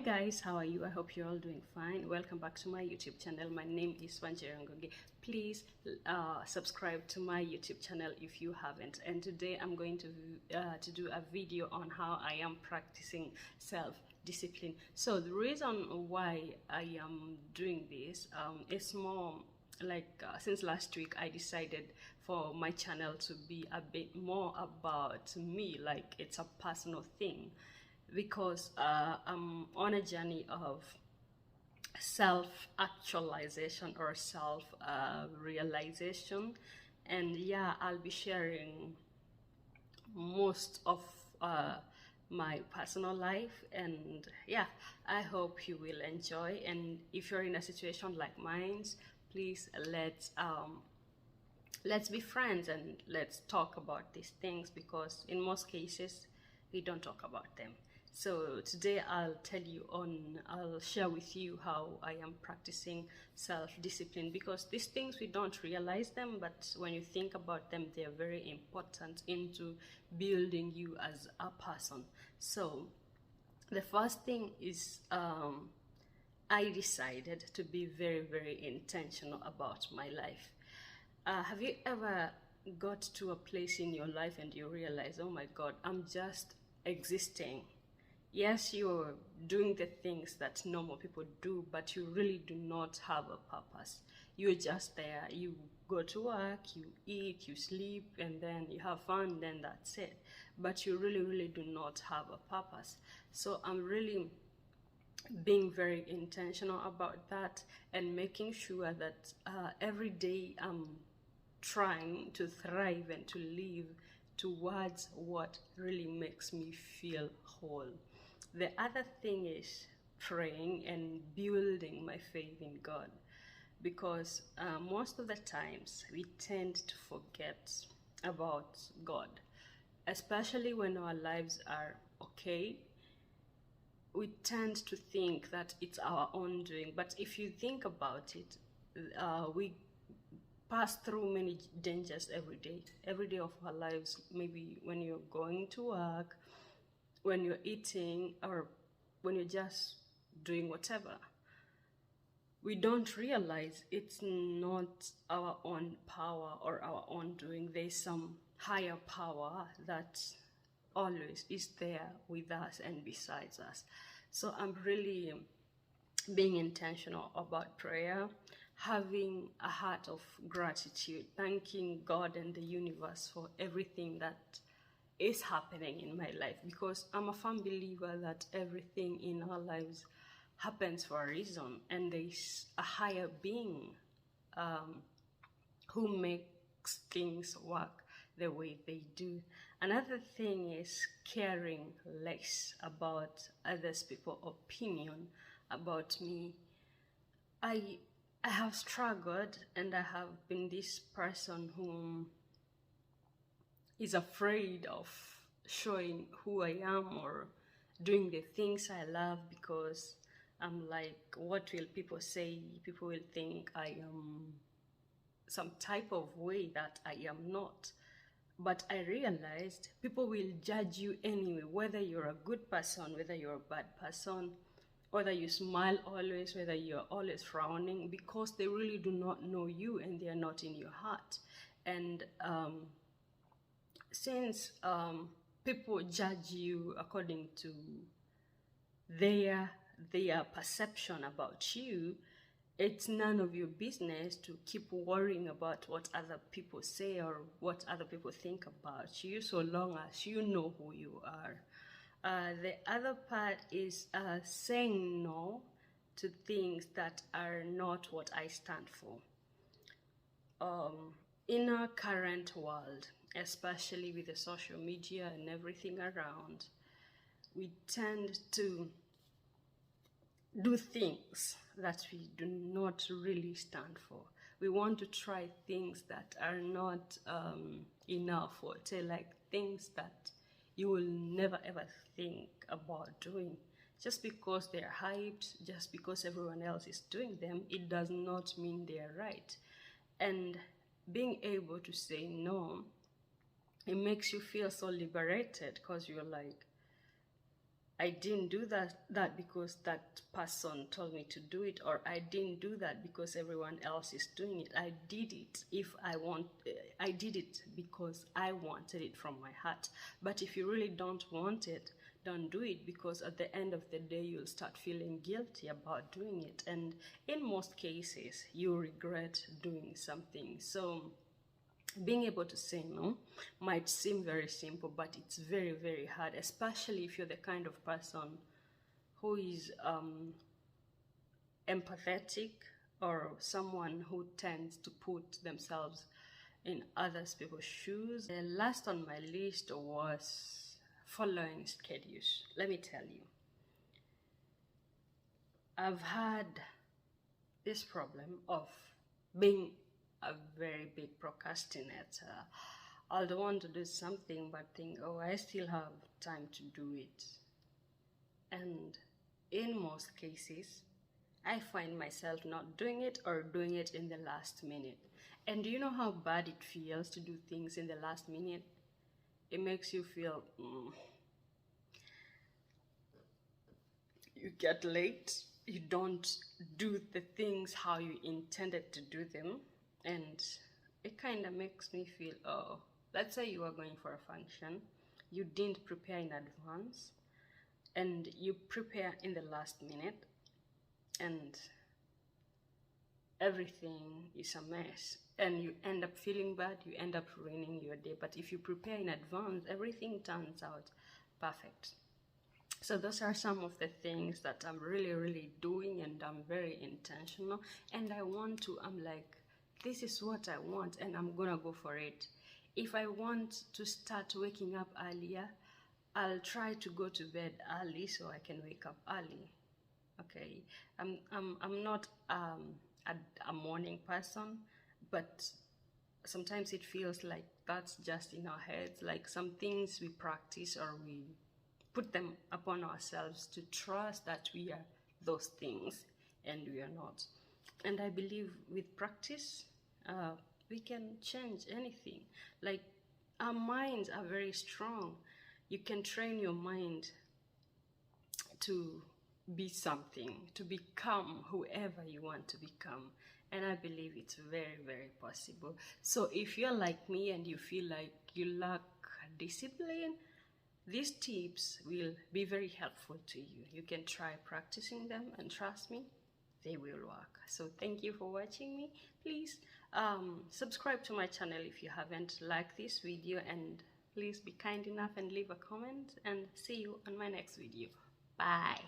guys, how are you? I hope you're all doing fine. Welcome back to my YouTube channel. My name is Wanjira Ngoge. Please subscribe to my YouTube channel if you haven't. And today I'm going to do a video on how I am practicing self-discipline. So the reason why I am doing this is more like since last week I decided for my channel to be a bit more about me, like it's a personal thing, because I'm on a journey of self-actualization or self-realization, and yeah, I'll be sharing most of my personal life, and yeah, I hope you will enjoy. And if you're in a situation like mine, please let's be friends and let's talk about these things, because in most cases we don't talk about them. So today I'll share with you how I am practicing self-discipline, because these things we don't realize them, but when you think about them, they're very important into building you as a person. So the first thing is I decided to be very, very intentional about my life. Have you ever got to a place in your life and you realize, oh my God, I'm just existing? Yes, you're doing the things that normal people do, but you really do not have a purpose. You're just there. You go to work, you eat, you sleep, and then you have fun, then that's it. But you really, really do not have a purpose. So I'm really being very intentional about that and making sure that every day I'm trying to thrive and to live towards what really makes me feel whole. The other thing is praying and building my faith in God, because most of the times we tend to forget about God, especially when our lives are okay. We tend to think that it's our own doing, but if you think about it, we pass through many dangers every day of our lives. Maybe when you're going to work, when you're eating, or when you're just doing whatever. We don't realize it's not our own power or our own doing. There's some higher power that always is there with us and besides us. So I'm really being intentional about prayer, having a heart of gratitude, thanking God and the universe for everything that is happening in my life, because I'm a firm believer that everything in our lives happens for a reason, and there's a higher being who makes things work the way they do. Another thing is caring less about others people's opinion about me. I have struggled, and I have been this person who is afraid of showing who I am or doing the things I love, because I'm like, what will people say? People will think I am some type of way that I am not. But I realized people will judge you anyway, whether you're a good person, whether you're a bad person, whether you smile always, whether you're always frowning, because they really do not know you and they are not in your heart. And since people judge you according to their perception about you, it's none of your business to keep worrying about what other people say or what other people think about you, so long as you know who you are. The other part is saying no to things that are not what I stand for. In our current world, especially with the social media and everything around, we tend to do things that we do not really stand for. We want to try things that are not enough, or say like things that you will never ever think about doing. Just because they're hyped, just because everyone else is doing them, it does not mean they're right. And being able to say no, it makes you feel so liberated, because you're like, I didn't do that because that person told me to do it, or I didn't do that because everyone else is doing it. I did it I did it because I wanted it from my heart. But if you really don't want it, don't do it, because at the end of the day you'll start feeling guilty about doing it, and in most cases you regret doing something. So being able to say no might seem very simple, but it's very, very hard, especially if you're the kind of person who is empathetic, or someone who tends to put themselves in others people's shoes. The last on my list was following schedules. Let me tell you, I've had this problem of being a very big procrastinator. I'll want to do something but think, oh, I still have time to do it. And in most cases, I find myself not doing it, or doing it in the last minute. And do you know how bad it feels to do things in the last minute? It makes you feel, you get late, you don't do the things how you intended to do them, and it kind of makes me feel, oh, let's say you are going for a function, you didn't prepare in advance, and you prepare in the last minute, and everything is a mess, and you end up feeling bad, you end up ruining your day. But if you prepare in advance, everything turns out perfect. So those are some of the things that I'm really, really doing, and I'm very intentional, and I'm like, this is what I want, and I'm gonna go for it. If I want to start waking up earlier, I'll try to go to bed early so I can wake up early. Okay, I'm not a morning person, but sometimes it feels like that's just in our heads, like some things we practice, or we put them upon ourselves to trust that we are those things, and we are not. And I believe with practice, we can change anything. Like, our minds are very strong. You can train your mind to be something, to become whoever you want to become. And I believe it's very, very possible. So if you're like me and you feel like you lack discipline, these tips will be very helpful to you. You can try practicing them, and trust me, they will work. So thank you for watching me. Please subscribe to my channel if you haven't liked this video, and please be kind enough and leave a comment, and see you on my next video. Bye.